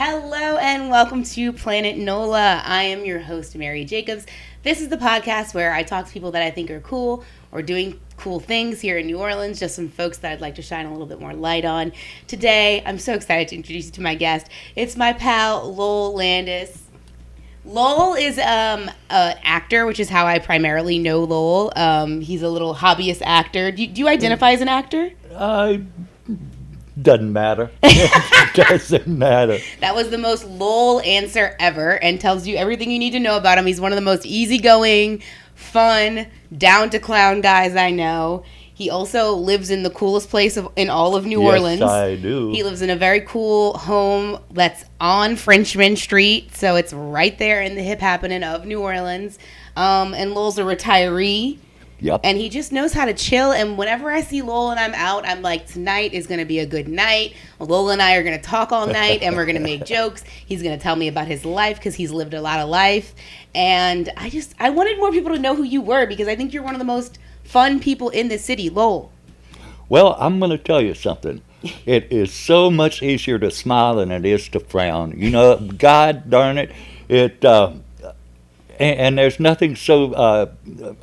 Hello and welcome to Planet NOLA. I am your host, Mary Jacobs. This is the podcast where I talk to people that I think are cool or doing cool things here in New Orleans, just some folks that I'd like to shine a little bit more light on. Today, I'm so excited to introduce you to my guest. It's my pal, Lowell Landes. Lowell is an actor, which is how I primarily know Lowell. He's a little hobbyist actor. Do you identify as an actor? Doesn't matter. Doesn't matter. That was the most Lowell answer ever and tells you everything you need to know about him. He's one of the most easygoing, fun, down-to-clown guys I know. He also lives in the coolest place in all of New Orleans. Yes, I do. He lives in a very cool home that's on Frenchmen Street, so it's right there in the hip happening of New Orleans. And Lowell's a retiree. Yep. And he just knows how to chill. And whenever I see Lowell and I'm out, I'm like, tonight is going to be a good night. Lowell and I are going to talk all night and we're going to make jokes. He's going to tell me about his life because he's lived a lot of life. And I wanted more people to know who you were because I think you're one of the most fun people in the city. Lowell. Well, I'm going to tell you something. It is so much easier to smile than it is to frown. You know, God darn it. And there's nothing so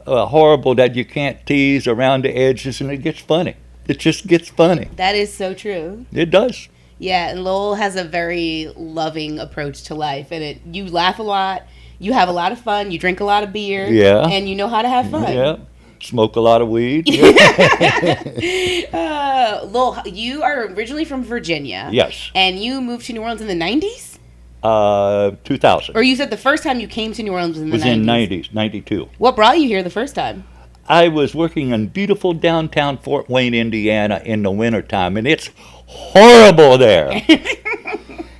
horrible that you can't tease around the edges, and it gets funny. It just gets funny. That is so true. It does. Yeah, and Lowell has a very loving approach to life, and you laugh a lot, you have a lot of fun, you drink a lot of beer, yeah, and you know how to have fun. Yeah, smoke a lot of weed. Lowell, you are originally from Virginia. Yes. And you moved to New Orleans in the 90s? 2000. Or you said the first time you came to New Orleans was in the 90s? Was in 92. What brought you here the first time? I was working in beautiful downtown Fort Wayne, Indiana in the wintertime, and it's horrible there.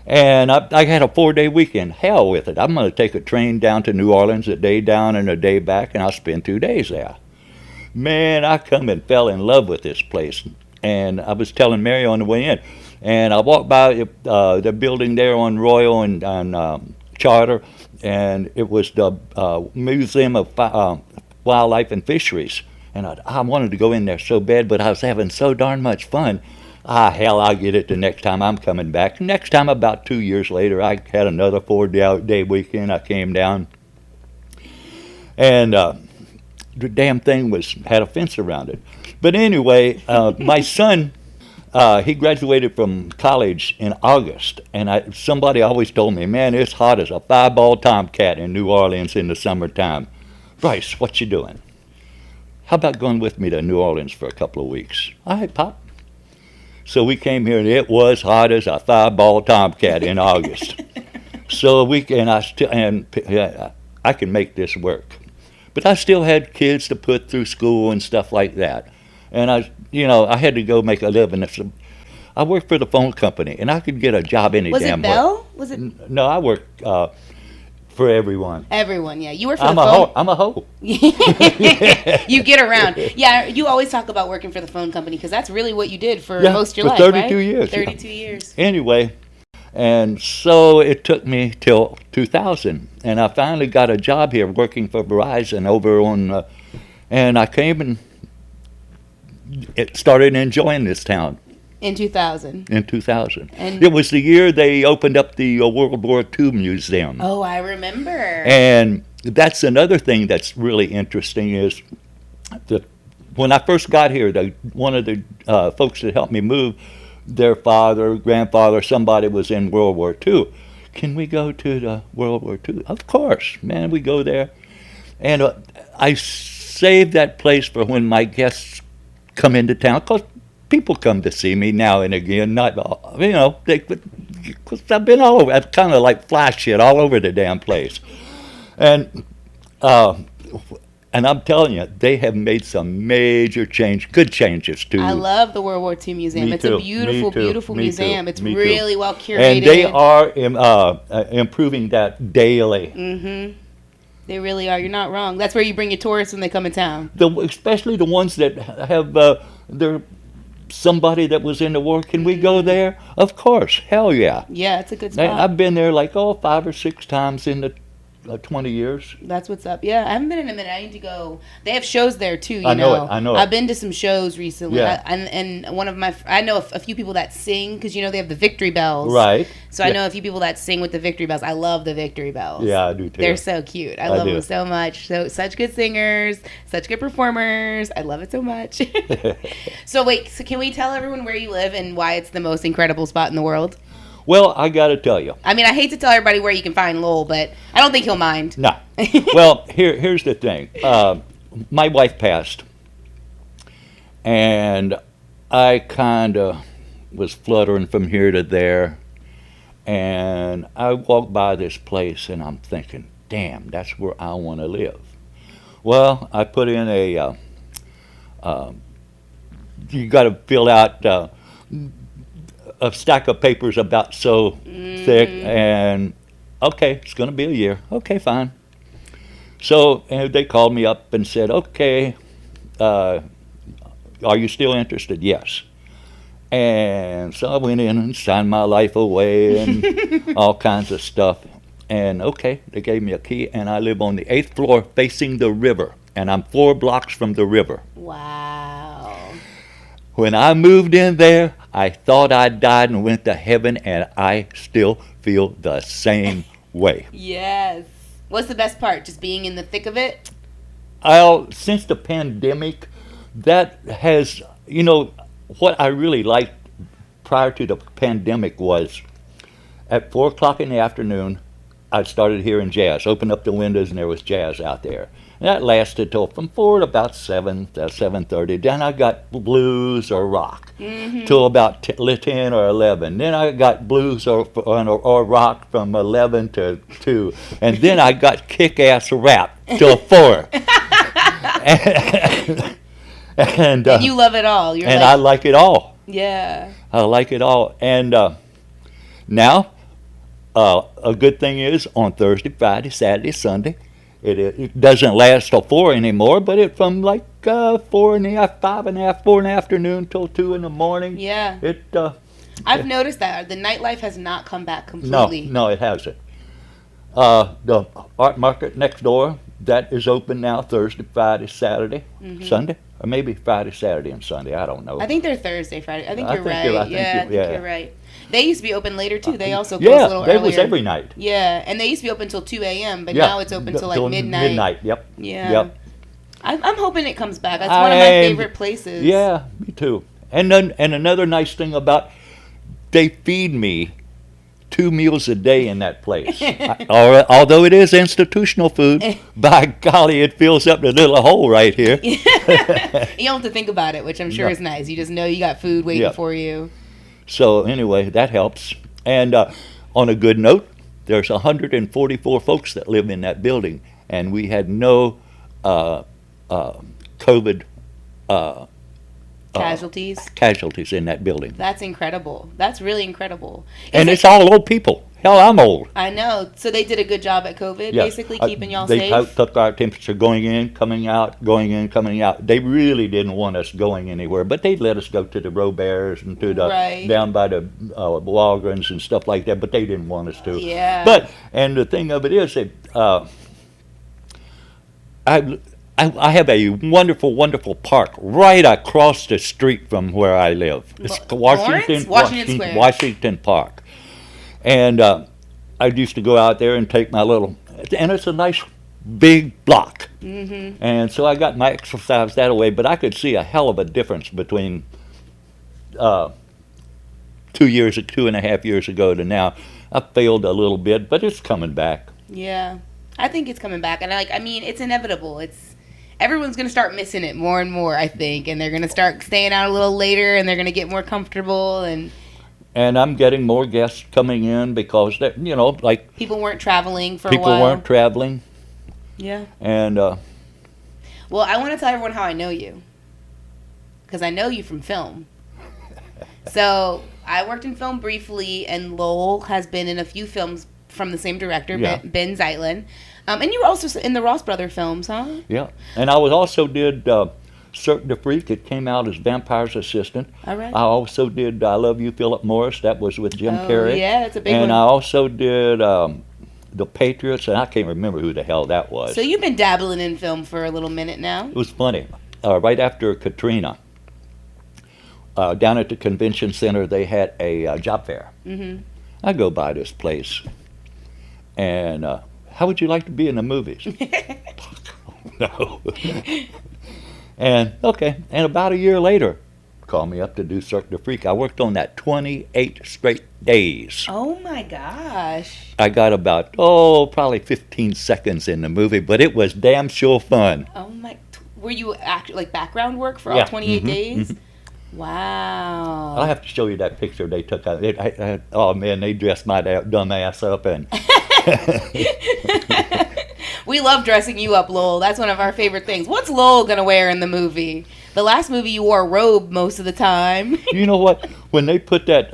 And I had a 4-day weekend. Hell with it. I'm going to take a train down to New Orleans, a day down and a day back, and I'll spend 2 days there. Man, I come and fell in love with this place. And I was telling Mary on the way in, and I walked by the building there on Royal and Charter, and it was the Museum of Wildlife and Fisheries. And I wanted to go in there so bad, but I was having so darn much fun. Hell, I'll get it the next time I'm coming back. Next time, about 2 years later, I had another 4-day weekend. I came down, and the damn thing had a fence around it. But anyway, my son, he graduated from college in August, and somebody always told me, man, it's hot as a 5-ball tomcat in New Orleans in the summertime. Bryce, what you doing? How about going with me to New Orleans for a couple of weeks? All right, Pop. So we came here, and it was hot as a 5-ball tomcat in August. So I can make this work. But I still had kids to put through school and stuff like that. And I had to go make a living. I worked for the phone company, and I could get a job any damn way. Was it Bell? Was it? No, I worked for everyone. Everyone, yeah. You work for the phone. I'm a hoe. You get around. Yeah, you always talk about working for the phone company because that's really what you did for most of your life, 32 right? years. 32 years. Anyway, and so it took me till 2000, and I finally got a job here working for Verizon over on, and I came and started enjoying this town. In 2000. In 2000. And it was the year they opened up the World War II Museum. Oh, I remember. And that's another thing that's really interesting is when I first got here, one of the folks that helped me move, their father, grandfather, somebody was in World War II. Can we go to the World War II? Of course, man, we go there. And I saved that place for when my guests come into town, because people come to see me now and again, not, because I've been all over. I've kind of like fly shit all over the damn place. And I'm telling you, they have made some major good changes too. I love the World War II Museum. It's a beautiful, beautiful museum. It's really well curated. And they are improving that daily. Mm-hmm. They really are. You're not wrong. That's where you bring your tourists when they come in town. Especially the ones that have somebody that was in the war. Can we go there? Of course. Hell yeah. Yeah, it's a good spot. I've been there like 5 or 6 times in the 20 years. That's what's up. Yeah, I haven't been in a minute. I need to go. They have shows there too. I know it. I've been to some shows recently. Yeah. And one of I know a few people that sing because they have the Victory Bells. Right. So I know a few people that sing with the Victory Bells. I love the Victory Bells. Yeah, I do too. They're so cute. I love them so much. So such good singers, such good performers. I love it so much. So can we tell everyone where you live and why it's the most incredible spot in the world? Well, I got to tell you. I mean, I hate to tell everybody where you can find Lowell, but I don't think he'll mind. No. Well, here's the thing. My wife passed, and I kind of was fluttering from here to there, and I walked by this place, and I'm thinking, damn, that's where I want to live. Well, I put in you got to fill out a stack of papers about so thick, and okay, it's going to be a year. Okay, fine. So they called me up and said, okay, are you still interested? Yes. And so I went in and signed my life away and all kinds of stuff. And okay, they gave me a key, and I live on the 8th floor facing the river, and I'm 4 blocks from the river. Wow. When I moved in there, I thought I died and went to heaven, and I still feel the same way. Yes. What's the best part? Just being in the thick of it? Well, since the pandemic, that has, what I really liked prior to the pandemic was at 4 o'clock in the afternoon, I started hearing jazz. Opened up the windows, and there was jazz out there. And that lasted till from 4 to about 7:30. Then I got blues or rock till about 10 or 11. Then I got blues or rock from 11 to 2. And then I got kick-ass rap till 4. and you love it all. I like it all. Yeah. I like it all. And now, a good thing is on Thursday, Friday, Saturday, Sunday, it doesn't last till 4 anymore, but it from like 4 in the afternoon till 2 in the morning. Yeah. I've noticed that the nightlife has not come back completely. No, it hasn't. The art market next door, that is open now Thursday, Friday, Saturday, Sunday, or maybe Friday, Saturday, and Sunday. I don't know. I think they're Thursday, Friday. I think you're right. I think you're right. They used to be open later too. They also close a little earlier. Yeah, it was every night. Yeah, and they used to be open till 2 a.m., but now it's open till like midnight. Midnight, yep. Yeah. Yep. I'm hoping it comes back. That's one of my favorite places. Yeah, me too. And another nice thing about, they feed me 2 meals a day in that place. Although it is institutional food, by golly, it fills up the little hole right here. You don't have to think about it, which I'm sure is nice. You just know you got food waiting for you. So anyway, that helps. And on a good note, there's 144 folks that live in that building, and we had no COVID casualties in that building. That's incredible. That's really incredible. And it's all old people. Hell, I'm old. I know. So they did a good job at COVID, basically keeping y'all safe? They took our temperature going in, coming out, going in, coming out. They really didn't want us going anywhere, but they'd let us go to the Robears and to the down by the Walgreens and stuff like that, but they didn't want us to. Yeah. And the thing of it is that I have a wonderful, wonderful park right across the street from where I live. It's Washington Park. And I used to go out there and take my and it's a nice big block. And so I got my exercise that way, but I could see a hell of a difference between 2.5 years ago to now. I failed a little bit, but it's coming back. Yeah, I think it's coming back. And it's inevitable. Everyone's going to start missing it more and more, I think, and they're going to start staying out a little later, and they're going to get more comfortable. And I'm getting more guests coming in because, people weren't traveling for a while. People weren't traveling. Yeah. And, well, I want to tell everyone how I know you, because I know you from film. So I worked in film briefly, and Lowell has been in a few films from the same director, Ben Zeitlin. And you were also in the Ross Brother films, huh? Yeah. And I also did Cirque du Freak. It came out as Vampire's Assistant. All right. I also did I Love You, Philip Morris. That was with Jim Carrey. Yeah, it's a big one. And I also did the Patriots, and I can't remember who the hell that was. So you've been dabbling in film for a little minute now. It was funny. Right after Katrina, down at the convention center, they had a job fair. Mm-hmm. I go by this place, and how would you like to be in the movies? No. And okay, and about a year later, called me up to do Cirque du Freak. I worked on that 28 straight days. Oh my gosh. I got about, probably 15 seconds in the movie, but it was damn sure fun. Oh my, were you like background work for all 28 days? Mm-hmm. Wow. I'll have to show you that picture they took out. Oh man, they dressed my dumb ass up and. We love dressing you up, Lowell. That's one of our favorite things. What's Lowell gonna wear in the movie? The last movie you wore a robe most of the time. You know what? When they put that,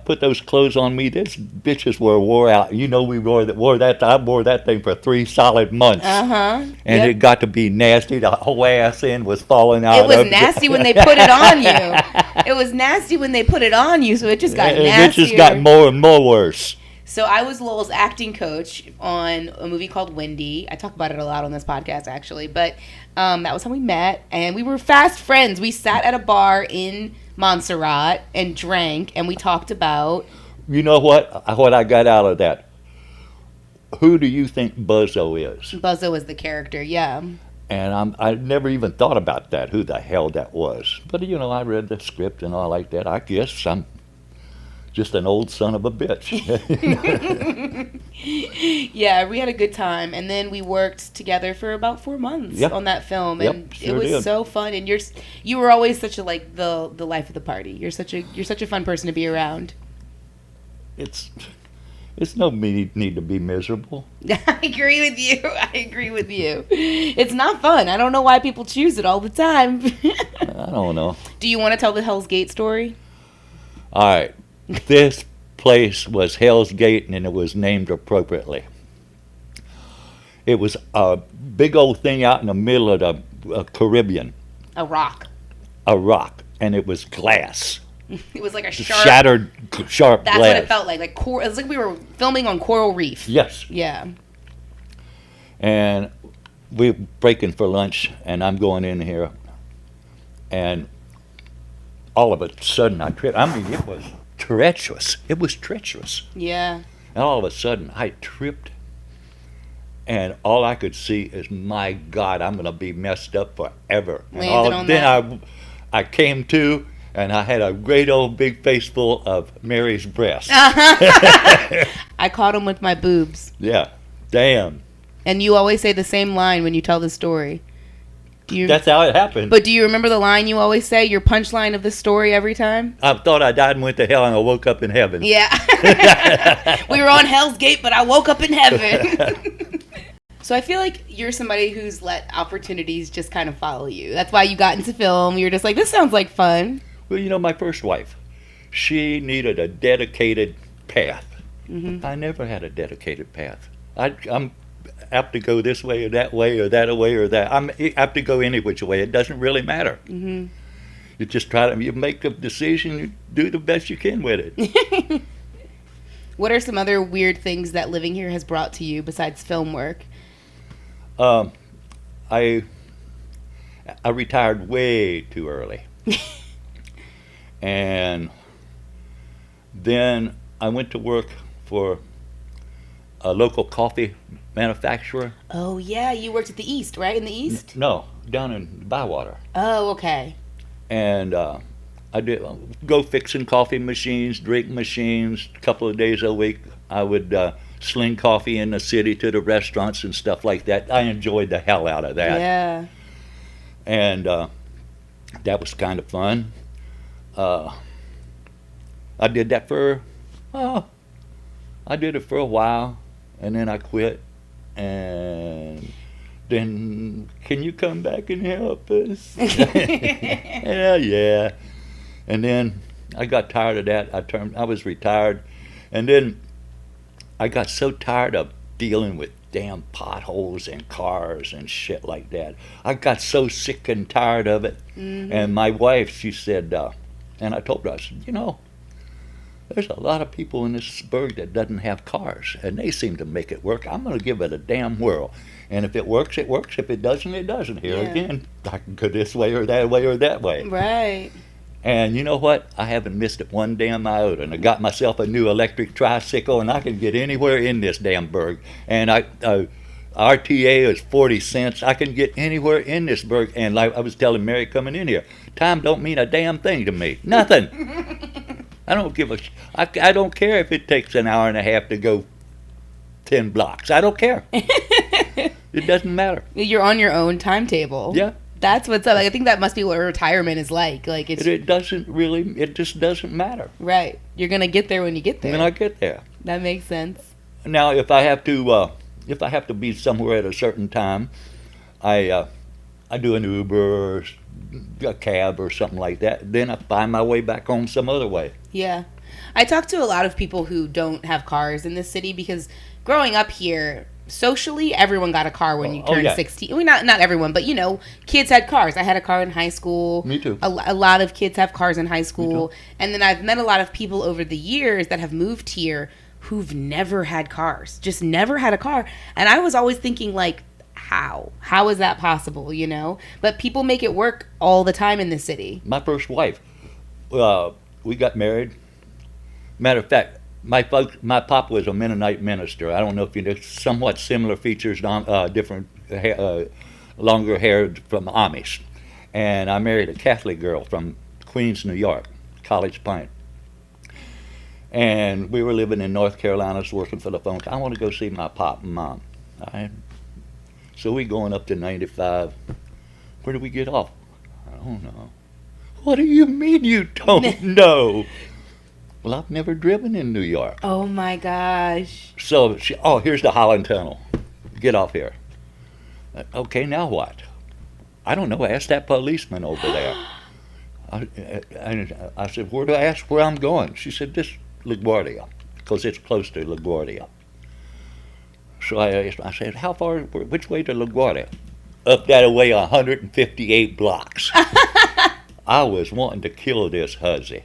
put those clothes on me, these bitches were wore out. You know, we wore that. I wore that thing for 3 solid months. And yep. It got to be nasty. The whole ass end was falling out. It was nasty when they put it on you. It was nasty when they put it on you, so it just got nastier. It just got more and more worse. So I was Lowell's acting coach on a movie called Wendy. I talk about it a lot on this podcast, actually. But that was how we met, and we were fast friends. We sat at a bar in Montserrat and drank, and we talked about... You know what I got out of that? Who do you think Buzzo is? Buzzo is the character, yeah. And I never even thought about that, who the hell that was. But, I read the script and all like that. I guess I'm just an old son of a bitch. Yeah, we had a good time, and then we worked together for about 4 months on that film, and it was so fun. And you were always such a the life of the party. You're such a fun person to be around. It's no need to be miserable. I agree with you. It's not fun. I don't know why people choose it all the time. I don't know. Do you want to tell the Hell's Gate story? All right. This place was Hell's Gate, and it was named appropriately. It was a big old thing out in the middle of the Caribbean. A rock. And it was glass. It was like a sharp... Shattered, sharp that's glass. That's what it felt like. It was like we were filming on Coral Reef. Yes. Yeah. And we're breaking for lunch, and I'm going in here, and all of a sudden I tripped. I mean, it was treacherous. Yeah. And all of a sudden I tripped, and all I could see is, my God, I'm going to be messed up forever. Then I came to, and I had a great old big face full of Mary's breasts. I caught them with my boobs. Yeah. Damn. And you always say the same line when you tell the story. That's how it happened. But do you remember the line you always say, your punchline of the story every time? I thought I died and went to hell, and I woke up in heaven. Yeah. We were on Hell's Gate, but I woke up in heaven. So I feel like you're somebody who's let opportunities just kind of follow you. That's why you got into film. You're just like, this sounds like fun. Well, my first wife, she needed a dedicated path. Mm-hmm. I never had a dedicated path. I'm apt to go this way or that way or that way or that. I'm apt to go any which way. It doesn't really matter. Mm-hmm. You just you make a decision, you do the best you can with it. What are some other weird things that living here has brought to you besides film work? I retired way too early. And then I went to work for a local coffee manufacturer. Oh, yeah. You worked at the East, right? In the East? No, down in Bywater. Oh, okay. And I did go fixing coffee machines, drink machines. A couple of days a week, I would sling coffee in the city to the restaurants and stuff like that. I enjoyed the hell out of that. Yeah. And that was kind of fun. I did that for a while, and then I quit. And then, can you come back and help us? Yeah. And then I got tired of that. I was retired, and then I got so tired of dealing with damn potholes and cars and shit like that. I got so sick and tired of it. Mm-hmm. And my wife, she said, and I told her, I said, there's a lot of people in this burg that doesn't have cars, and they seem to make it work. I'm going to give it a damn whirl. And if it works, it works. If it doesn't, it doesn't. Here again, I can go this way or that way or that way. Right. And you know what? I haven't missed it one damn iota. And I got myself a new electric tricycle, and I can get anywhere in this damn burg. And RTA is 40 cents. I can get anywhere in this burg. And like I was telling Mary coming in here, time don't mean a damn thing to me. Nothing. I don't give a I don't care if it takes an hour and a half to go 10 blocks. I don't care. It doesn't matter. You're on your own timetable. Yeah. That's what's up. Like, I think that must be what retirement is like. Like it just doesn't matter. Right. You're going to get there when you get there. When I get there. That makes sense. Now, if I have to be somewhere at a certain time, I do an Uber or a cab or something like that. Then I find my way back home some other way. Yeah. I talk to a lot of people who don't have cars in this city because growing up here, socially, everyone got a car when you turned 16. I mean, not everyone, but, kids had cars. I had a car in high school. Me too. A lot of kids have cars in high school. And then I've met a lot of people over the years that have moved here who've never had cars, just never had a car. And I was always thinking, like, how is that possible, But people make it work all the time in the city. My first wife, we got married. Matter of fact, my pop was a Mennonite minister. I don't know if you know, somewhat similar features, different, longer hair from Amish. And I married a Catholic girl from Queens, New York, College Point. And we were living in North Carolina, working for the phone. I want to go see my pop and mom. So we going up to 95. Where do we get off? I don't know. What do you mean you don't know? Well, I've never driven in New York. Oh my gosh. So here's the Holland Tunnel. Get off here. Okay, now what? I don't know. Ask that policeman over there. I said, where do I ask where I'm going? She said, this LaGuardia, because it's close to LaGuardia. So I said, how far, which way to LaGuardia? Up that way 158 blocks. I was wanting to kill this hussy.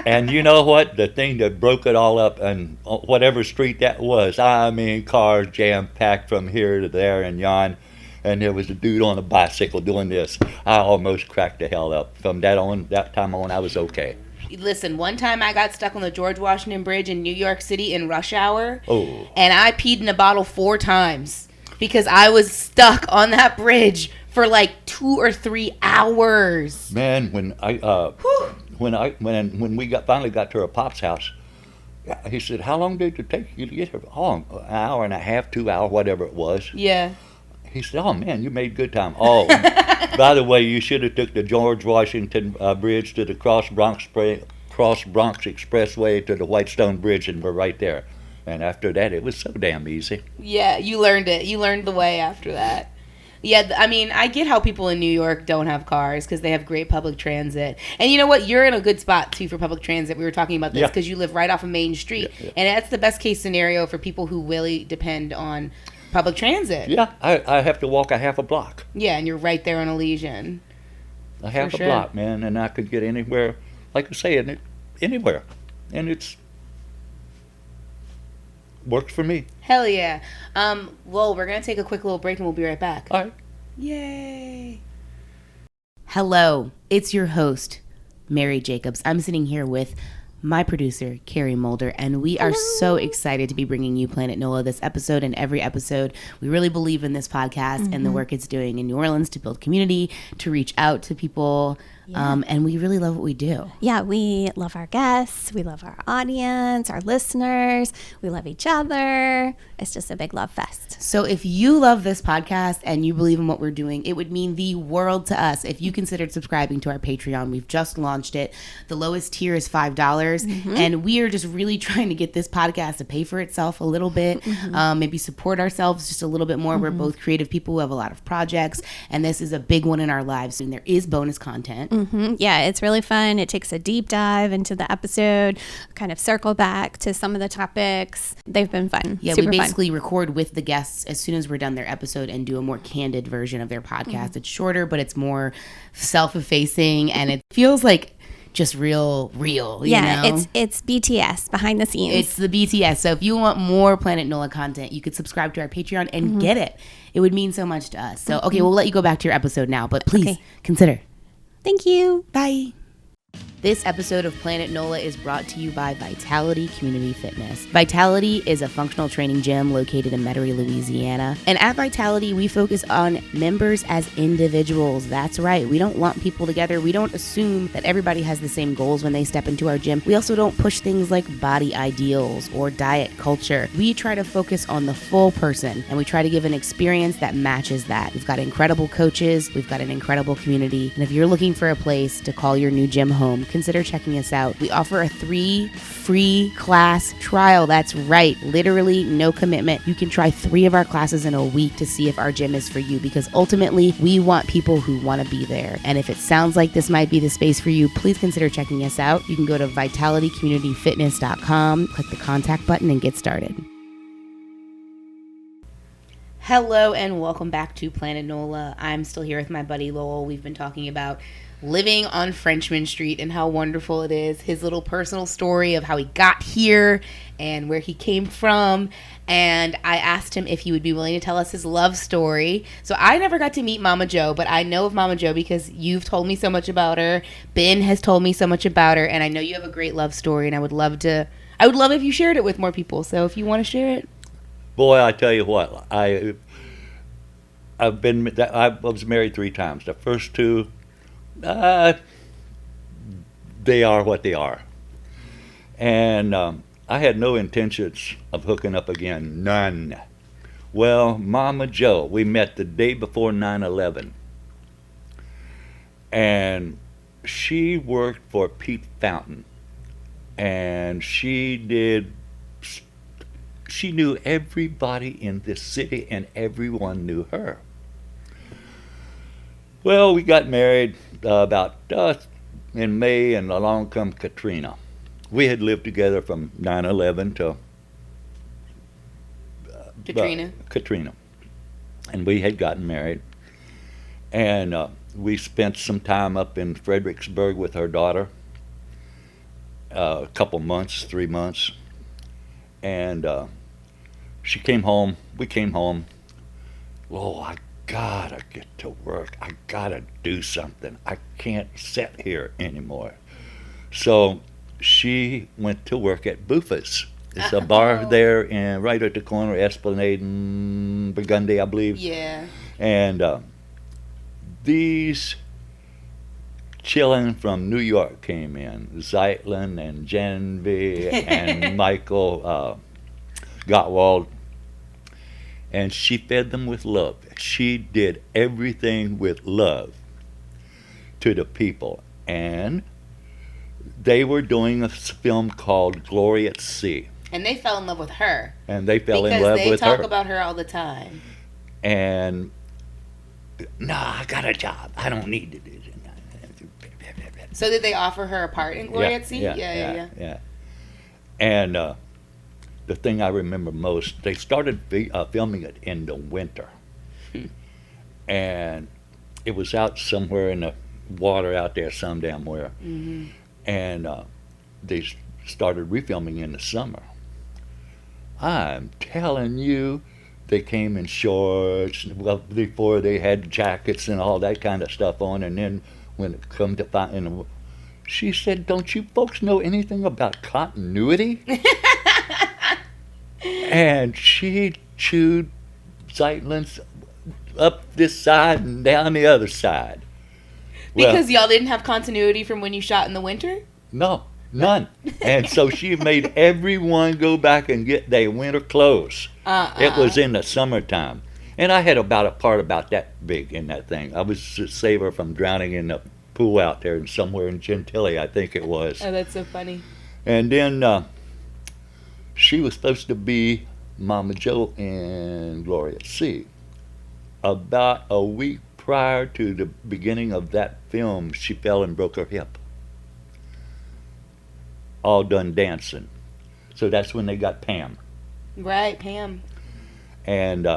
And you know what? The thing that broke it all up, and whatever street that was, I mean, cars jam-packed from here to there and yon. And there was a dude on a bicycle doing this. I almost cracked the hell up. From that time on, I was okay. Listen, one time I got stuck on the George Washington Bridge in New York City in rush hour. Oh. And I peed in a bottle 4 times because I was stuck on that bridge for like 2 or 3 hours. Man, when we finally got to our pop's house, he said, how long did it take you to get here? Oh, an hour and a half, 2 hours, whatever it was. Yeah. He said, oh, man, you made good time. Oh, by the way, you should have took the George Washington Bridge to the Cross Bronx Expressway to the Whitestone Bridge, and we're right there. And after that, it was so damn easy. Yeah, you learned it. You learned the way after that. Yeah, I mean, I get how people in New York don't have cars because they have great public transit. And you know what? You're in a good spot, too, for public transit. We were talking about this because you live right off of Main Street. Yeah. And that's the best case scenario for people who really depend on public transit. Yeah, I have to walk a half a block. Yeah, and you're right there on Elysian. A half a block, man, and I could get anywhere, like I say, anywhere. And it's works for me. Hell yeah. Well, we're going to take a quick little break and we'll be right back. All right. Yay. Hello, it's your host, Mary Jacobs. I'm sitting here with my producer, Carrie Mulder, and we are so excited to be bringing you Planet NOLA this episode and every episode. We really believe in this podcast and the work it's doing in New Orleans to build community, to reach out to people, and we really love what we do. Yeah, we love our guests, we love our audience, our listeners, we love each other. It's just a big love fest. So if you love this podcast and you believe in what we're doing, it would mean the world to us if you considered subscribing to our Patreon. We've just launched it. The lowest tier is $5, and we are just really trying to get this podcast to pay for itself a little bit, maybe support ourselves just a little bit more. We're both creative people who have a lot of projects, and this is a big one in our lives. And there is bonus content. Yeah, it's really fun. It takes a deep dive into the episode, kind of circle back to some of the topics. They've been fun. Yeah, we basically record with the guests as soon as we're done their episode and do a more candid version of their podcast. It's shorter, but it's more self-effacing, and it feels like just real, you know? It's BTS, behind the scenes. It's the BTS. So if you want more Planet NOLA content, you could subscribe to our Patreon and get it. It would mean so much to us. So, okay, we'll let you go back to your episode now, but please consider. Thank you. Bye. This episode of Planet NOLA is brought to you by Vitality Community Fitness. Vitality is a functional training gym located in Metairie, Louisiana. And at Vitality, we focus on members as individuals. That's right. We don't lump people together. We don't assume that everybody has the same goals when they step into our gym. We also don't push things like body ideals or diet culture. We try to focus on the full person, and we try to give an experience that matches that. We've got incredible coaches. We've got an incredible community. And if you're looking for a place to call your new gym home, consider checking us out. We offer a 3 free class trial. That's right. Literally no commitment. You can try 3 of our classes in a week to see if our gym is for you, because ultimately we want people who want to be there. And if it sounds like this might be the space for you, please consider checking us out. You can go to vitalitycommunityfitness.com, click the contact button, and get started. Hello and welcome back to Planet NOLA. I'm still here with my buddy Lowell. We've been talking about living on Frenchmen Street and how wonderful it is, his little personal story of how he got here and where he came from. And I asked him if he would be willing to tell us his love story. So I never got to meet Mama Jo, but I know of Mama Jo because you've told me so much about her. Ben has told me so much about her, and I know you have a great love story, and I would love if you shared it with more people. So if you want to share it. Boy, I tell you what, I was married 3 times. The first 2, they are what they are. And I had no intentions of hooking up again. None. Well, Mama Jo, we met the day before 9/11. And she worked for Pete Fountain. And she knew everybody in this city, and everyone knew her. Well, we got married in May, and along come Katrina. We had lived together from 9/11 to Katrina. And we had gotten married. And we spent some time up in Fredericksburg with her daughter, a couple months, 3 months. And she came home. We came home. Oh, I gotta get to work. I gotta do something. I can't sit here anymore. So she went to work at Buffa's. It's a bar there right at the corner of Esplanade and Burgundy, I believe. Yeah. And these children from New York came in. Zeitlin and Janvey and Michael Gottwald. And she fed them with love. She did everything with love to the people. And they were doing a film called Glory at Sea. And they fell in love with her. And they fell in love with her. Because they talk about her all the time. And, no, I got a job. I don't need to do this. So did they offer her a part in Glory at Sea? Yeah. And the thing I remember most, they started filming it in the winter. And it was out somewhere in the water out there some damn where. Mm-hmm. And they started refilming in the summer. I'm telling you, they came in shorts. Well, before they had jackets and all that kind of stuff on. And then when it come to find, she said, "Don't you folks know anything about continuity?" And she chewed Zeitlin's up this side and down the other side. Because y'all didn't have continuity from when you shot in the winter? No, none. And so she made everyone go back and get their winter clothes. It was in the summertime. And I had about a part about that big in that thing. I was to save her from drowning in the pool out there and somewhere in Gentilly, I think it was. Oh, that's so funny. And then she was supposed to be Mama Jo in Glory at Sea. About a week prior to the beginning of that film, she fell and broke her hip. All done dancing. So that's when they got Pam. Right, Pam. And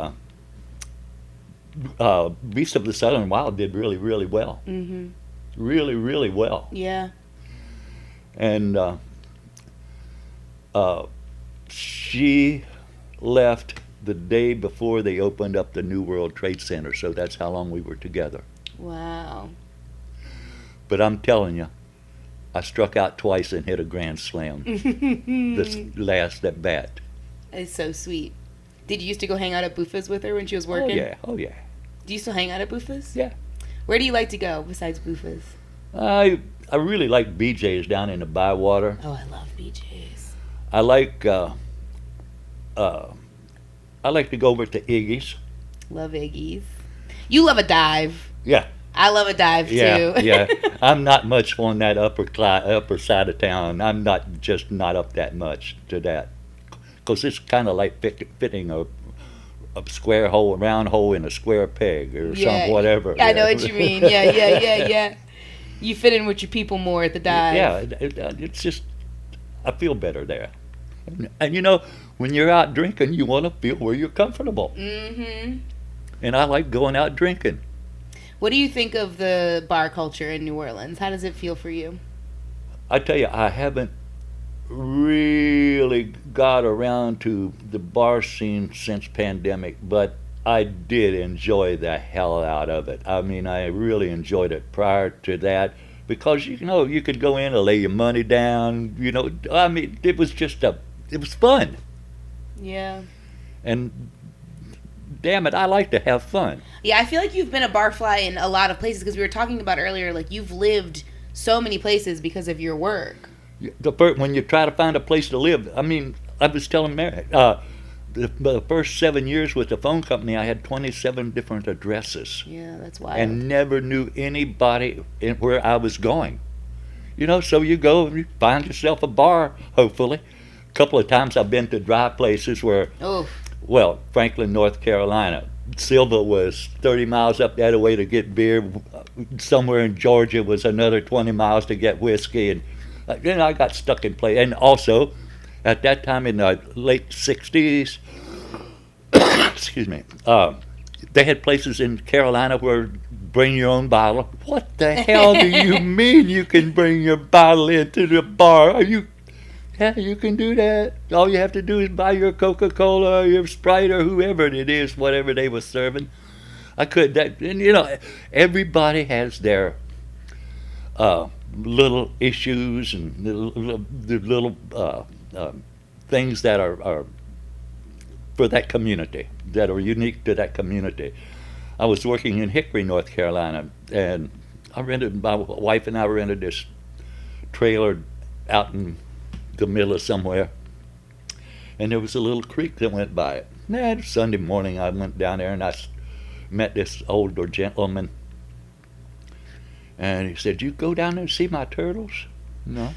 Beast of the Southern Wild did really, really well. Mm-hmm. Really, really well. Yeah. And she left the day before they opened up the New World Trade Center, so that's how long we were together. Wow. But I'm telling you, I struck out twice and hit a grand slam this last at bat. It's so sweet. Did you used to go hang out at Buffa's with her when she was working? Oh yeah. Do you still hang out at Buffa's? Yeah. Where do you like to go besides Buffa's? I really like BJ's down in the Bywater. Oh, I love BJ's. I like to go over to Iggy's. Love Iggy's. You love a dive. Yeah. I love a dive Yeah, too. yeah. I'm not much on that upper side of town. I'm not up that much to that, because it's kind of like fitting a square hole, a round hole in a square peg, or some whatever. I know what you mean. Yeah. You fit in with your people more at the dive. Yeah, it's just, I feel better there. And you know, when you're out drinking, you want to feel where you're comfortable. Mm-hmm. And I like going out drinking. What do you think of the bar culture in New Orleans? How does it feel for you? I tell you, I haven't really got around to the bar scene since pandemic, but I did enjoy the hell out of it. I mean, I really enjoyed it prior to that, because you know, you could go in and lay your money down, you know. I mean, it was fun. Yeah. And damn it, I like to have fun. Yeah, I feel like you've been a barfly in a lot of places, because we were talking about earlier, like, you've lived so many places because of your work. When you try to find a place to live, I mean, I was telling Mary, the first 7 years with the phone company, I had 27 different addresses. Yeah, that's wild. And never knew anybody where I was going. You know, so you go and you find yourself a bar, hopefully. A couple of times I've been to dry places where, well, Franklin, North Carolina. Silva was 30 miles up that way to get beer. Somewhere in Georgia was another 20 miles to get whiskey. And then I got stuck in place. And also, at that time in the late 60s, excuse me, they had places in Carolina where bring your own bottle. What the hell do you mean you can bring your bottle into the bar? Yeah, you can do that. All you have to do is buy your Coca-Cola or your Sprite or whoever it is, whatever they were serving. I could, and you know, everybody has their little issues and the little things that are for that community, that are unique to that community. I was working in Hickory, North Carolina, and my wife and I rented this trailer out in the middle of somewhere, and there was a little creek that went by it. And Sunday morning I went down there and I met this older gentleman, and he said, "You go down there and see my turtles?" "No."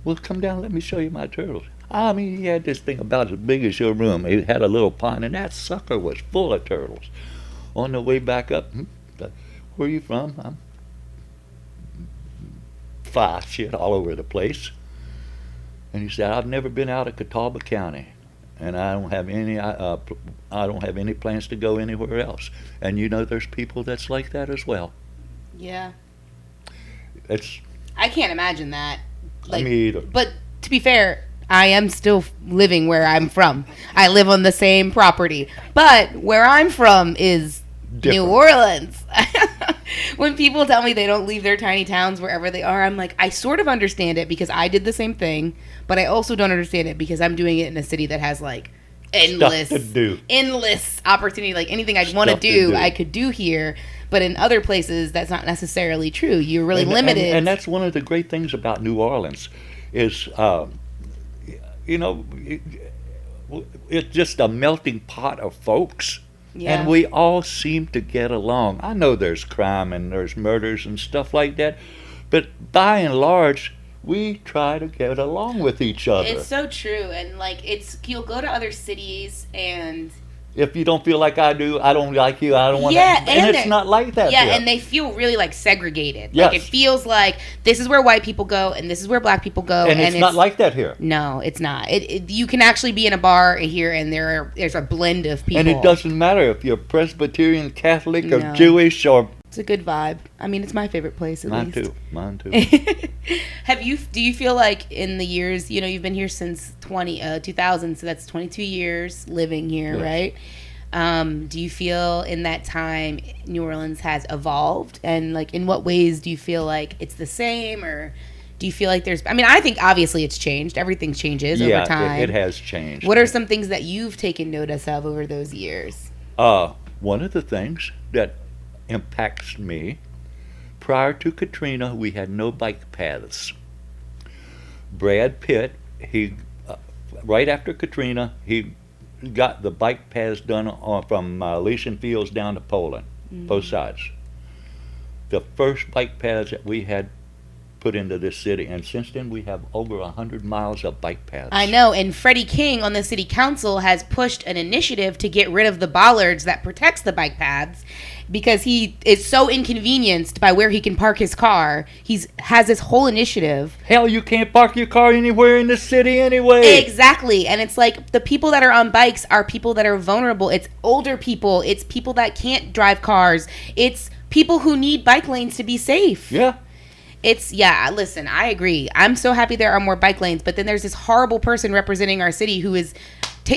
"Well, come down, let me show you my turtles." I mean, he had this thing about as big as your room. He had a little pond, and that sucker was full of turtles. On the way back up, "Where are you from?" "I'm shit all over the place." And he said, "I've never been out of Catawba County, and I don't have any plans to go anywhere else." And you know, there's people that's like that as well. Yeah. I can't imagine that. Like, me either. But to be fair, I am still living where I'm from. I live on the same property, but where I'm from is New Orleans. When people tell me they don't leave their tiny towns wherever they are, I'm like, I sort of understand it, because I did the same thing, but I also don't understand it because I'm doing it in a city that has like endless opportunity. Like anything I'd want to do, I could do here. But in other places, that's not necessarily true. You're really limited. And that's one of the great things about New Orleans is, you know, it's just a melting pot of folks. Yeah. And we all seem to get along. I know there's crime and there's murders and stuff like that, but by and large, we try to get along with each other. It's so true. And like, you'll go to other cities, and if you don't feel like I do, I don't like you, I don't want to. Yeah, and it's not like that. Yeah, and they feel really like segregated. Yes. Like it feels like this is where white people go and this is where black people go. And it's not like that here. No, it's not. You can actually be in a bar here and there's a blend of people. And it doesn't matter if you're Presbyterian, Catholic, or Jewish, or It's a good vibe. I mean, it's my favorite place at Mine least. too. Mine too. Do you feel like in the years, you've been here since 2000, so that's 22 years living here, Yes. right? Do you feel in that time New Orleans has evolved, and like in what ways do you feel like it's the same, or do you feel like I think obviously it's changed. Everything changes over time. It has changed. What are some things that you've taken notice of over those years? One of the things that impacts me, prior to Katrina, we had no bike paths. Brad Pitt, right after Katrina, he got the bike paths done from Elysian Fields down to Poland, both sides. The first bike paths that we had put into this city, and since then we have over 100 miles of bike paths. I know, and Freddie King on the city council has pushed an initiative to get rid of the bollards that protects the bike paths because he is so inconvenienced by where he can park his car. Has this whole initiative. Hell, you can't park your car anywhere in the city anyway. Exactly, and it's like the people that are on bikes are people that are vulnerable. It's older people. It's people that can't drive cars. It's people who need bike lanes to be safe. Yeah. Listen, I agree. I'm so happy there are more bike lanes, but then there's this horrible person representing our city who is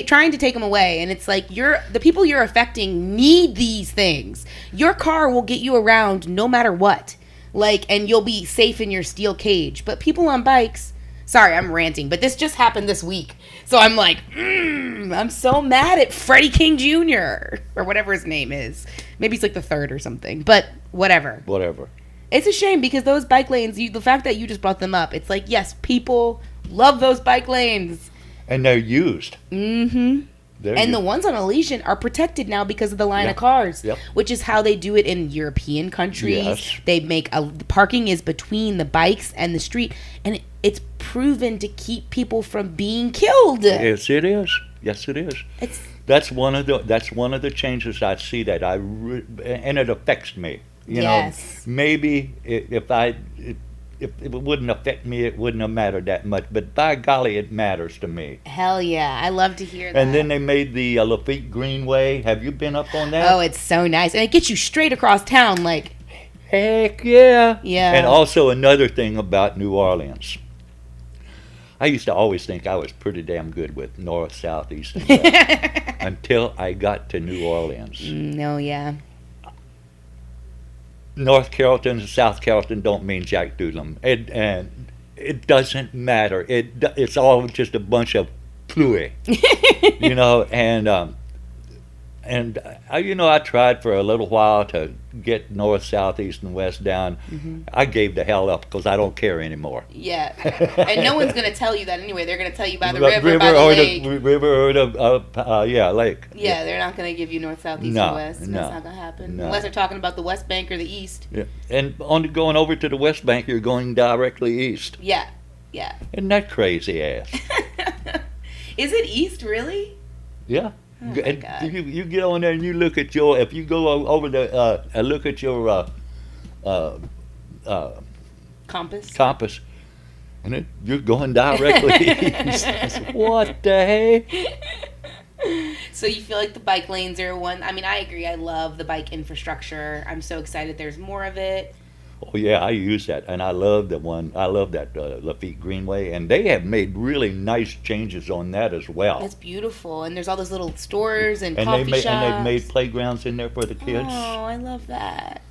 trying to take them away, and it's like the people you're affecting need these things. Your car will get you around no matter what, and you'll be safe in your steel cage. But people on bikes, sorry, I'm ranting, but this just happened this week, so I'm like, I'm so mad at Freddie King Jr. or whatever his name is. Maybe he's like the third or something, but whatever. It's a shame because those bike lanes, the fact that you just brought them up, it's like, yes, people love those bike lanes. And they're used. Mm-hmm. The ones on Elysian are protected now because of the line of cars, which is how they do it in European countries. Yes. They make parking is between the bikes and the street, and it's proven to keep people from being killed. Yes, it is. Yes, it is. That's one of the changes I see and it affects me. You know, maybe if it wouldn't affect me, it wouldn't have mattered that much. But by golly, it matters to me. Hell yeah. I love to hear that. And then they made the Lafitte Greenway. Have you been up on that? Oh, it's so nice. And it gets you straight across town. Heck yeah. Yeah. And also another thing about New Orleans. I used to always think I was pretty damn good with north, south, east, and west. Until I got to New Orleans. No, yeah. North Carrollton and South Carrollton don't mean jack doodlum. And it doesn't matter. It's all just a bunch of plooey, and I tried for a little while to get north, south, east, and west down. Mm-hmm. I gave the hell up because I don't care anymore. Yeah, and no one's gonna tell you that anyway. They're gonna tell you by the river by the lake. River or the lake. Yeah, they're not gonna give you north, south, east, and west. That's not gonna happen unless they're talking about the West Bank or the East. Yeah, and on going over to the West Bank, you're going directly east. Yeah. Isn't that crazy ass? Is it east really? Yeah. Oh my God. You get on there and you look at if you go over the and look at your compass, and you're going directly east. What the heck? So you feel like the bike lanes are one. I mean, I agree. I love the bike infrastructure. I'm so excited there's more of it. Oh yeah, I use that, and I love that Lafitte Greenway, and they have made really nice changes on that as well. It's beautiful, and there's all those little stores and coffee shops. And they've made playgrounds in there for the kids. Oh, I love that.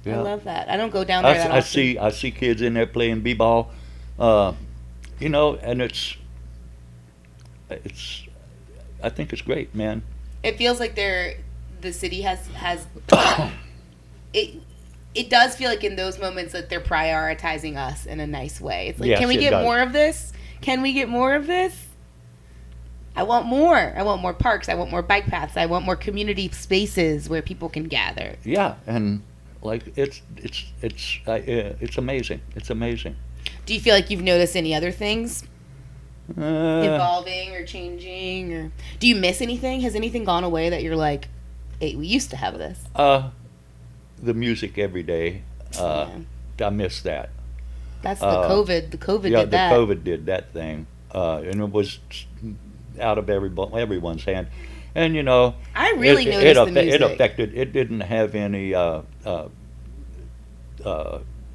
Yeah. I love that. I don't go down there that often. I see kids in there playing b-ball, and it's. I think it's great, man. It feels like the city has it. It does feel like in those moments that they're prioritizing us in a nice way. It's like, yes, can we get more of this? Can we get more of this? I want more. I want more parks. I want more bike paths. I want more community spaces where people can gather. Yeah, and it's amazing. It's amazing. Do you feel like you've noticed any other things evolving or changing, or do you miss anything? Has anything gone away that you're like, hey, we used to have this? The music every day. I miss that. That's the COVID. The COVID did that. Yeah, the COVID did that thing, and it was out of everyone's hand. And I really noticed the music. It affected. It didn't have any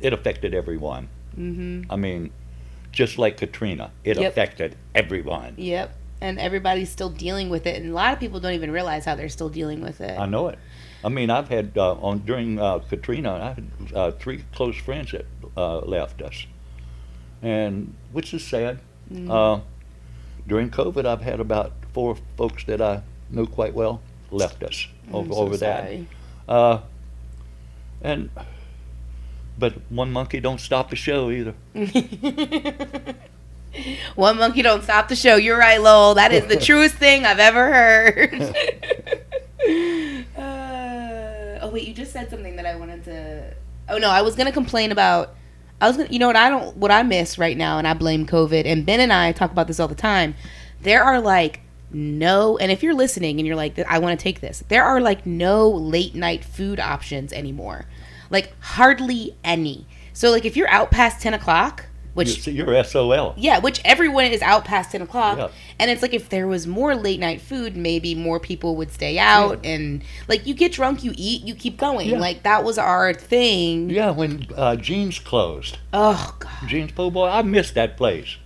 it affected everyone. I mean, just like Katrina, it Yep. affected everyone. Yep. And everybody's still dealing with it. And a lot of people don't even realize how they're still dealing with it. I know it. I mean, I've had during Katrina, I had 3 close friends that left us, and which is sad. During COVID, I've had about 4 folks that I knew quite well left us over sorry. that. But one monkey don't stop the show either. One monkey don't stop the show. You're right, Lowell. That is the truest thing I've ever heard. Oh wait, you just said something that I wanted to. Oh no, I was gonna complain about. You know what I miss right now, and I blame COVID. And Ben and I talk about this all the time. There are like no, and if you're listening and you're like, I want to take this. There are like no late night food options anymore. Like hardly any. So like if you're out past 10 o'clock, which you're SOL. yeah, which everyone is out past 10 o'clock. Yeah. And it's like if there was more late night food, maybe more people would stay out. And like you get drunk, you eat, you keep going. Yeah. Like that was our thing. Yeah, when Jeans closed. Oh, God. Jeans Po' Boy, I missed that place.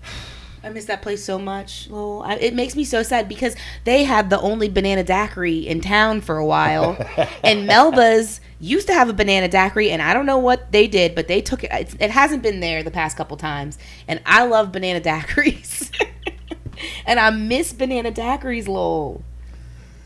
I miss that place so much. Well, it makes me so sad because they had the only banana daiquiri in town for a while. And Melba's used to have a banana daiquiri, and I don't know what they did, but they took it. It hasn't been there the past couple times. And I love banana daiquiris. And I miss banana daiquiris, Lowell.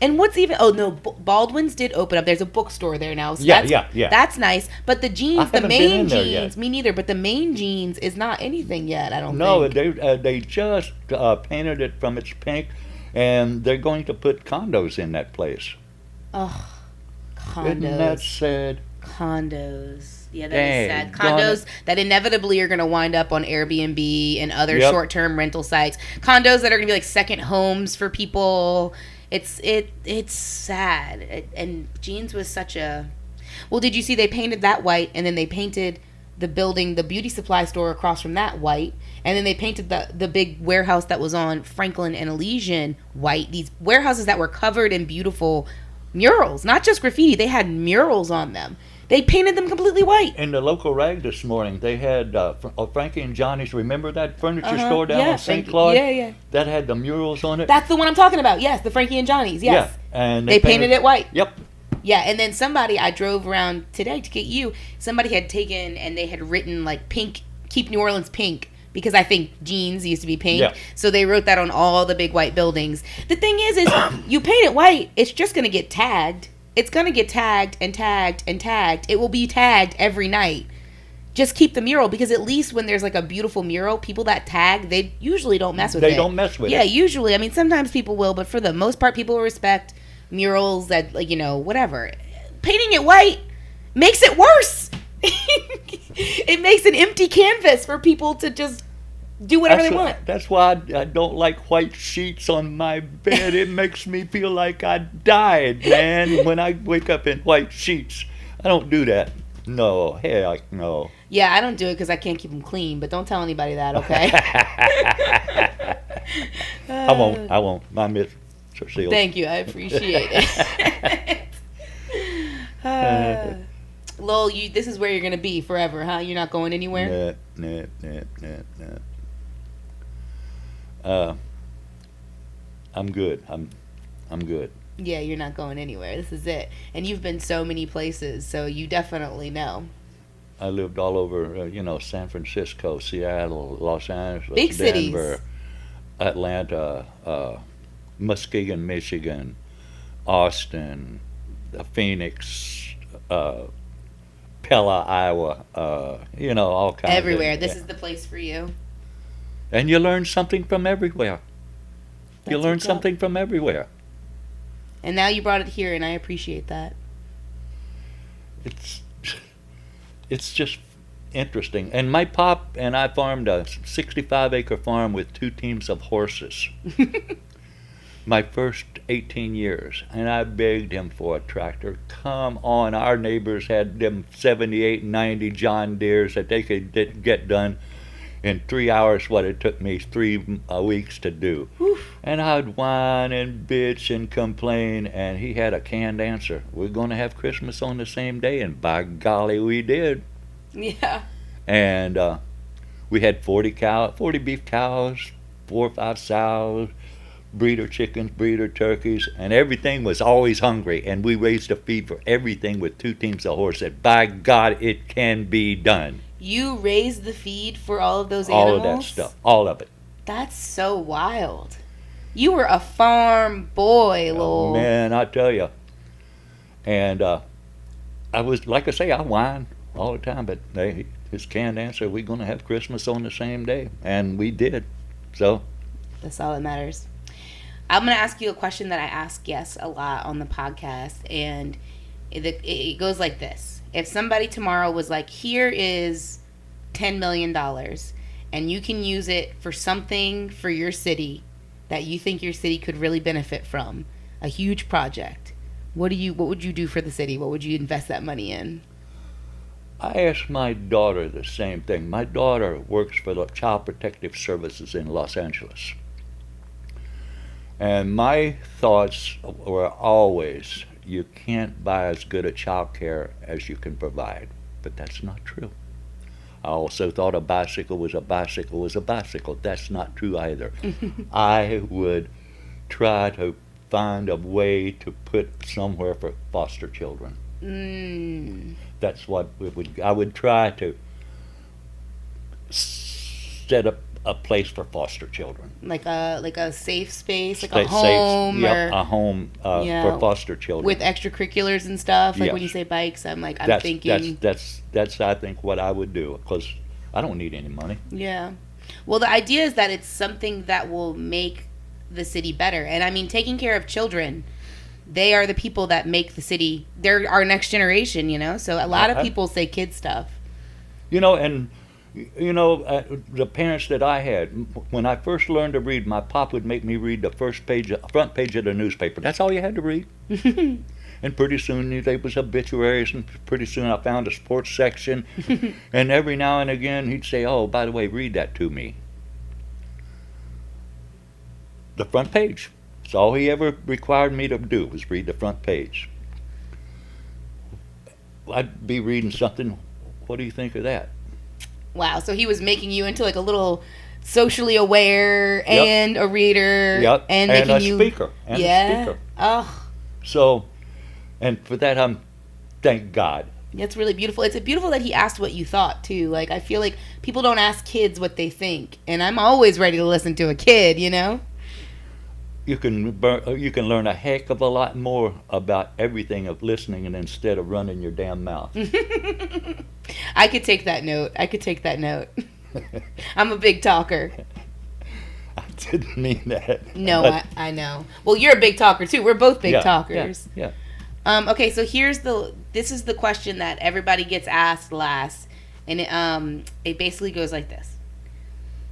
And what's even... Oh, no, Baldwin's did open up. There's a bookstore there now. So Yeah. That's nice. But the jeans, the haven't been main in there jeans... yet. Me neither. But the main jeans is not anything yet, I don't No, think. they just painted it from its pink, and they're going to put condos in that place. Ugh. Condos. Isn't that sad? Condos. Yeah, that Dang, is sad. darn Condos it. that inevitably are going to wind up on Airbnb and other Yep. short-term rental sites. Condos that are going to be like second homes for people. It's sad. And jeans was such a... Well, did you see they painted that white, and then they painted the building, the beauty supply store across from that white, and then they painted the big warehouse that was on Franklin and Elysian white. These warehouses that were covered in beautiful murals, not just graffiti. They had murals on them. They painted them completely white. In the local rag this morning, they had Frankie and Johnny's. Remember that furniture store down Yeah, on St. Frankie. Claude? Yeah. That had the murals on it. That's the one I'm talking about. Yes, the Frankie and Johnny's. Yes. Yeah, and They painted it white. Yep. Yeah, and then somebody, I drove around today to get you, somebody had taken and they had written like pink, keep New Orleans pink, because I think jeans used to be pink. Yeah. So they wrote that on all the big white buildings. The thing is you paint it white, it's just going to get tagged. It's going to get tagged and tagged and tagged. It will be tagged every night. Just keep the mural, because at least when there's like a beautiful mural, people that tag, they usually don't mess with it. They don't mess with it. Yeah, usually. I mean, sometimes people will, but for the most part, people respect murals that, like, you know, whatever. Painting it white makes it worse. It makes an empty canvas for people to just do whatever they want. That's why I don't like white sheets on my bed. It makes me feel like I died, man, when I wake up in white sheets. I don't do that. No, heck no. Yeah, I don't do it because I can't keep them clean, but don't tell anybody that, okay? I won't. My mitts are sealed. Thank you. I appreciate it. Lowell, this is where you're going to be forever, huh? You're not going anywhere? No. I'm good. I'm good. Yeah, you're not going anywhere. This is it. And you've been so many places, so you definitely know. I lived all over, San Francisco, Seattle, Los Angeles, Big cities. Denver, Atlanta, Muskegon, Michigan, Austin, Phoenix, Pella, Iowa, all kinds Everywhere. of This is the place for you. And you learn something from everywhere. You That's learn what's up. something from everywhere. And now you brought it here, and I appreciate that. It's just interesting. And my pop and I farmed a 65-acre farm with 2 teams of horses. My first 18 years. And I begged him for a tractor. Come on, our neighbors had them 78 and 90 John Deeres that they could get done in 3 hours what it took me 3 weeks to do. Oof. And I'd whine and bitch and complain, and he had a canned answer. We're going to have Christmas on the same day, and by golly, we did. Yeah. And we had 40 beef cows, 4 or 5 sows, breeder chickens, breeder turkeys, and everything was always hungry. And we raised a feed for everything with 2 teams of horses. By God, it can be done. You raised the feed for all of those All animals? of that stuff, all of it. That's so wild. You were a farm boy, Lowell. Man, I tell you. And I was, like I say, I whine all the time, but his canned answer, we're going to have Christmas on the same day. And we did. So. That's all that matters. I'm going to ask you a question that I ask guests a lot on the podcast, and it goes like this. If somebody tomorrow was like, here is $10 million, and you can use it for something for your city that you think your city could really benefit from, a huge project, what would you do for the city? What would you invest that money in? I asked my daughter the same thing. My daughter works for the Child Protective Services in Los Angeles. And my thoughts were always, you can't buy as good a child care as you can provide. But that's not true. I also thought a bicycle was a bicycle was a bicycle. That's not true either. I would try to find a way to put somewhere for foster children. That's what I would try to set up a place for foster children. Like a safe space, like Safe- a home, yep, or a home Yeah. for foster children. with extracurriculars and stuff. Like Yes. when you say bikes, I'm that's, thinking. that's I think what I would do, because I don't need any money. Yeah. Well, the idea is that it's something that will make the city better. And I mean, taking care of children, they are the people that make the city. They're our next generation, you know? So a lot of people say kid stuff. And the parents that I had, when I first learned to read, my pop would make me read the front page of the newspaper. That's all you had to read. And pretty soon there was obituaries, and pretty soon I found a sports section. And every now and again he'd say, oh, by the way, read that to me. The front page. That's all he ever required me to do, was read the front page. I'd be reading something. What do you think of that? Wow. So he was making you into like a little socially aware and a reader. Yep. And And making a you. speaker. And Yeah. a speaker. Oh, So, and for that, thank God. that's really beautiful. It's beautiful that he asked what you thought too. Like, I feel like people don't ask kids what they think, and I'm always ready to listen to a kid, you know? You can learn a heck of a lot more about everything of listening, and instead of running your damn mouth. I could take that note. I'm a big talker. I didn't mean that. No, But- I know. Well, you're a big talker too. We're both big yeah, talkers. Yeah. Okay, so this is the question that everybody gets asked last, and it basically goes like this.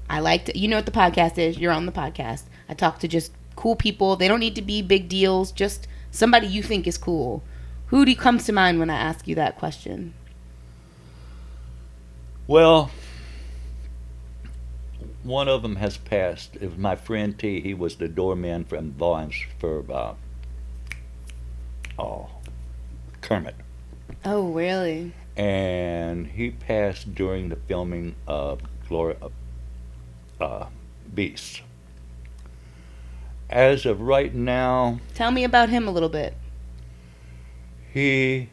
I like to, you know what the podcast is. You're on the podcast. I talk to just cool people. They don't need to be big deals. Just somebody you think is cool. Who comes to mind when I ask you that question? Well, one of them has passed. It was my friend T. He was the doorman from Vons for Kermit. Oh, really? And he passed during the filming of Beast. As of right now, Tell me about him a little bit. he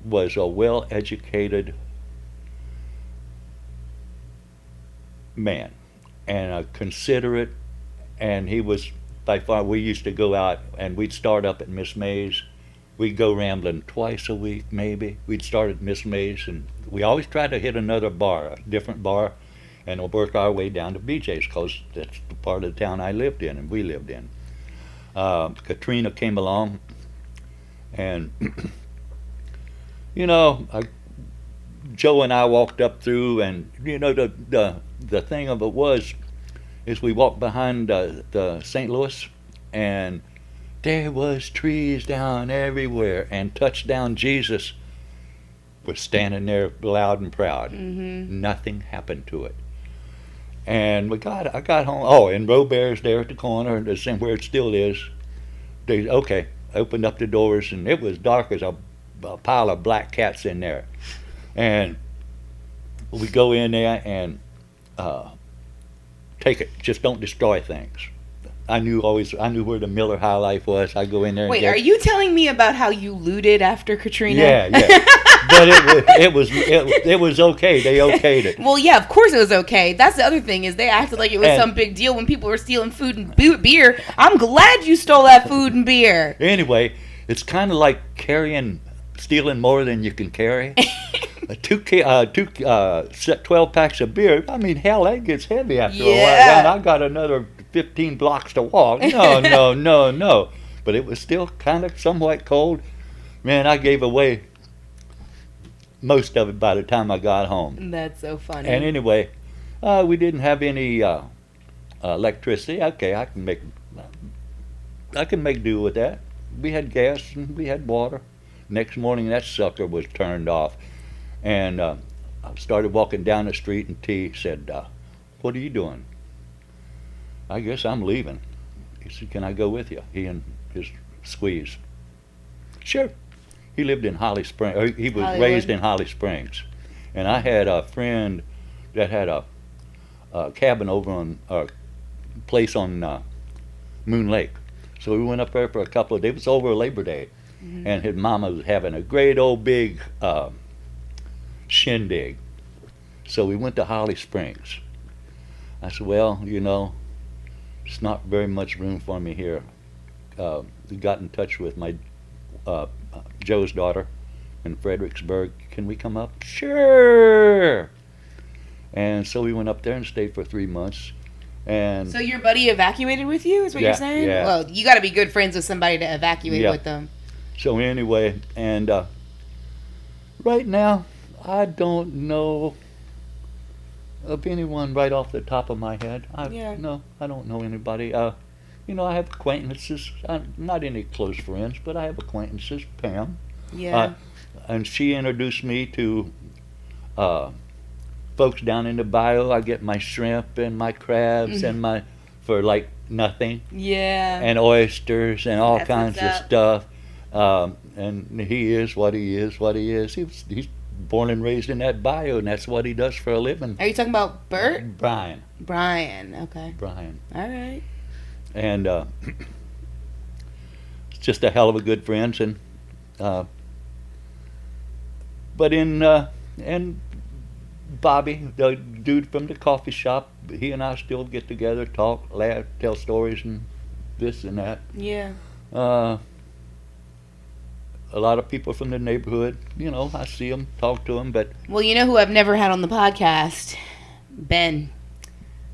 was a well-educated man and a considerate, and he was by far. We used to go out and we'd start up at Miss May's. We'd go rambling twice a week, maybe. We'd start at Miss May's, and we always tried to hit another bar, a different bar, and we'll work our way down to BJ's, because that's the part of the town I lived in and we lived in. Katrina came along, and Joe and I walked up through, and the thing of it is we walked behind the St. Louis, and there was trees down everywhere, and Touchdown Jesus was standing there loud and proud. Nothing happened to it. And I got home. Oh, and Robert's there at the corner, the same where it still is. They opened up the doors, and it was dark as a pile of black cats in there. And we go in there and take it. Just don't destroy things. I knew where the Miller High Life was. I go in there. Wait, are you telling me about how you looted after Katrina? Yeah. But it was okay. They okayed it. Well, yeah, of course it was okay. That's the other thing is they acted like it was some big deal when people were stealing food and beer. I'm glad you stole that food and beer. Anyway, it's kind of like stealing more than you can carry. 12 packs of beer. I mean, hell, that gets heavy after a while. And I got another 15 blocks to walk. No. But it was still kind of somewhat cold. Man, I gave away most of it by the time I got home. That's so funny. And anyway, we didn't have any electricity. Okay, I can make do with that. We had gas and we had water. Next morning, that sucker was turned off. And I started walking down the street, and T said, "What are you doing?" "I guess I'm leaving." He said, "Can I go with you?" He and his squeeze. Sure. He lived in Holly Springs. He was raised in Holly Springs. And I had a friend that had a cabin over on a place on Moon Lake. So we went up there for a couple of days. It was over Labor Day. Mm-hmm. And his mama was having a great old big shindig. So we went to Holly Springs. I said, "Well, it's not very much room for me here." We got in touch with my Joe's daughter in Fredericksburg. "Can we come up?" "Sure." And so we went up there and stayed for 3 months. And so your buddy evacuated with you, is what you're saying? Yeah. Well, you got to be good friends with somebody to evacuate with them. So anyway, and right now, I don't know of anyone right off the top of my head. No, I don't know anybody. I have acquaintances. Not any close friends, but I have acquaintances. Pam. Yeah. And she introduced me to folks down in the bayou. I get my shrimp and my crabs and for like nothing. Yeah. And oysters and all kinds of stuff. And he is what he is. He's born and raised in that bayou, and that's what he does for a living. Are you talking about Bert? Brian. Okay. Brian. All right. And it's just a hell of a good friends. And but and Bobby, the dude from the coffee shop, he and I still get together, talk, laugh, tell stories, and this and that. Yeah. A lot of people from the neighborhood, I see them, talk to them, but... Well, you know who I've never had on the podcast? Ben.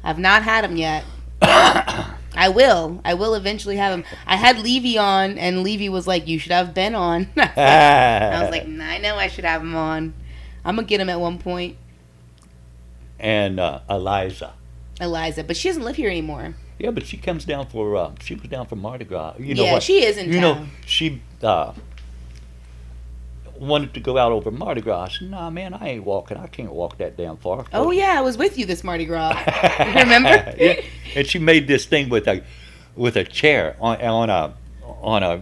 I've not had him yet. I will eventually have him. I had Levy on, and Levy was like, "You should have Ben on." I was like, "Nah, I know I should have him on. I'm going to get him at one point." And Eliza, but she doesn't live here anymore. Yeah, but she comes down for, she was down for Mardi Gras. She is in town. She... wanted to go out over Mardi Gras. I said, "Nah, man, I ain't walking. I can't walk that damn far." Oh yeah, I was with you this Mardi Gras. Remember? Yeah. And she made this thing with a chair on a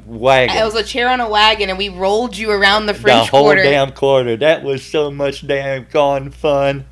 wagon. It was a chair on a wagon, and we rolled you around the French Quarter. The whole damn quarter. That was so much damn gone fun.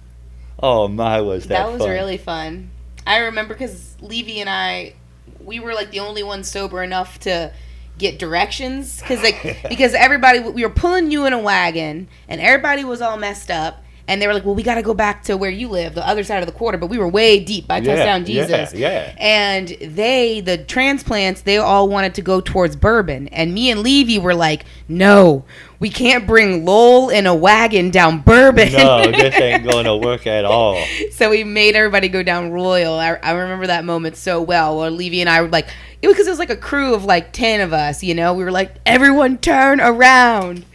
Oh my, was that fun. That was really fun. I remember because Levy and I, we were like the only ones sober enough to get directions because everybody, we were pulling you in a wagon and everybody was all messed up, and they were like, "Well, we got to go back to where you live, the other side of the quarter," but we were way deep by Touchdown Jesus. Yeah. And the transplants, they all wanted to go towards Bourbon, and me and Levy were like, "No, we can't bring Lowell in a wagon down Bourbon." No, this ain't going to work at all. So we made everybody go down Royal. I remember that moment so well, where Levy and I were like, because it was like a crew of like 10 of us, we were like, "Everyone turn around."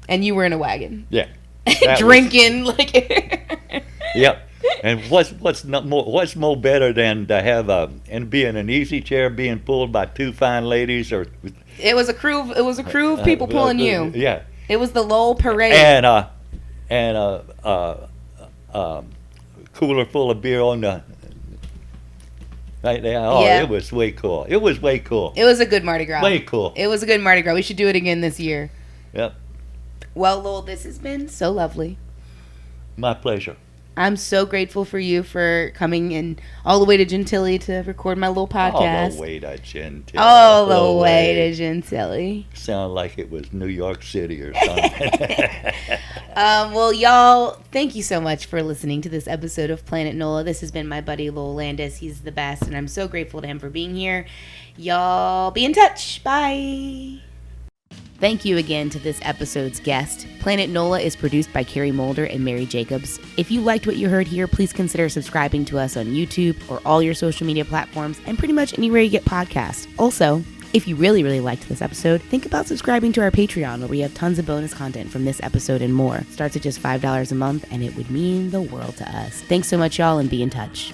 And you were in a wagon. Yeah. Drinking. Yep. And what's more better than to have and be in an easy chair being pulled by two fine ladies, or it was a crew of people pulling you. Yeah. It was the Lowell Parade. And cooler full of beer on the right there. Oh, yeah. It was way cool. It was a good Mardi Gras. Way cool. It was a good Mardi Gras. We should do it again this year. Yep. Well, Lowell, this has been so lovely. My pleasure. I'm so grateful for you for coming in all the way to Gentilly to record my little podcast. All the way to Gentilly. All the way to Gentilly. Sound like it was New York City or something. Well, y'all, thank you so much for listening to this episode of Planet NOLA. This has been my buddy Lowell Landes. He's the best, and I'm so grateful to him for being here. Y'all be in touch. Bye. Thank you again to this episode's guest. Planet NOLA is produced by Carrie Mulder and Mary Jacobs. If you liked what you heard here, please consider subscribing to us on YouTube or all your social media platforms and pretty much anywhere you get podcasts. Also, if you really, really liked this episode, think about subscribing to our Patreon, where we have tons of bonus content from this episode and more. It starts at just $5 a month, and it would mean the world to us. Thanks so much, y'all, and be in touch.